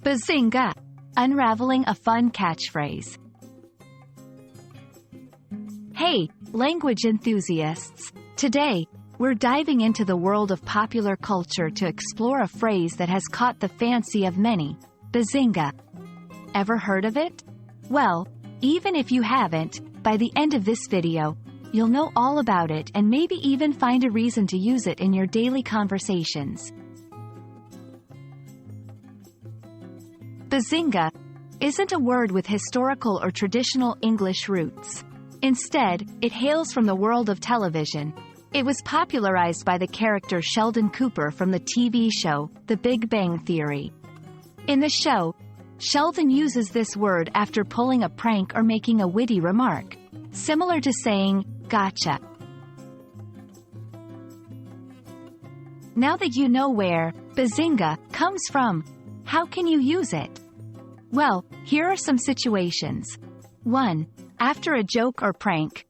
Bazinga! Unraveling a fun catchphrase. Hey, language enthusiasts! Today, we're diving into the world of popular culture to explore a phrase that has caught the fancy of many, Bazinga. Ever heard of it? Well, even if you haven't, by the end of this video, you'll know all about it and maybe even find a reason to use it in your daily conversations. Bazinga isn't a word with historical or traditional English roots. Instead, it hails from the world of television. It was popularized by the character Sheldon Cooper from the TV show, The Big Bang Theory. In the show, Sheldon uses this word after pulling a prank or making a witty remark, similar to saying, "Gotcha." Now that you know where Bazinga comes from, how can you use it? Well, here are some situations. 1. After a joke or prank.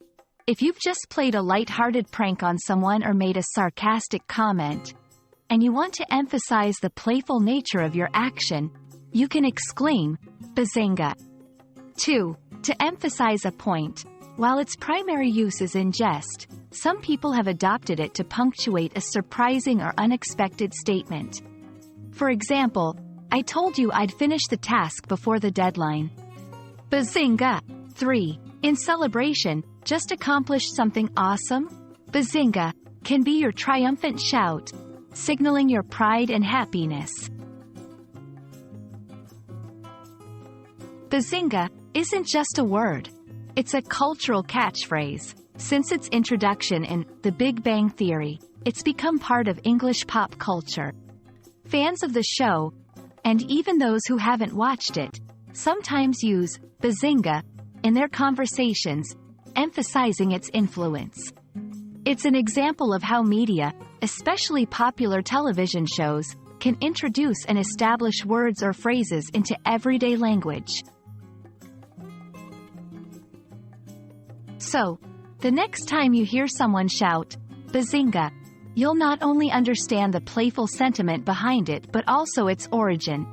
If you've just played a light-hearted prank on someone or made a sarcastic comment, and you want to emphasize the playful nature of your action, you can exclaim, "Bazinga." 2. To emphasize a point. While its primary use is in jest, some people have adopted it to punctuate a surprising or unexpected statement. For example, "I told you I'd finish the task before the deadline." Bazinga! 3. In celebration, just accomplished something awesome? Bazinga can be your triumphant shout, signaling your pride and happiness. Bazinga isn't just a word. It's a cultural catchphrase. Since its introduction in The Big Bang Theory, it's become part of English pop culture. Fans of the show, and even those who haven't watched it, sometimes use Bazinga in their conversations, emphasizing its influence. It's an example of how media, especially popular television shows, can introduce and establish words or phrases into everyday language. So, the next time you hear someone shout, "Bazinga," you'll not only understand the playful sentiment behind it but also its origin.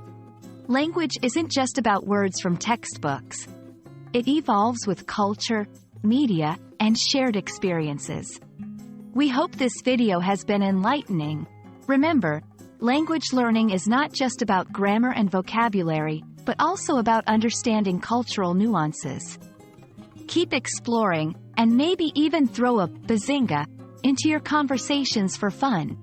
Language isn't just about words from textbooks. It evolves with culture, media, and shared experiences. We hope this video has been enlightening. Remember, language learning is not just about grammar and vocabulary, but also about understanding cultural nuances. Keep exploring, and maybe even throw a Bazinga into your conversations for fun.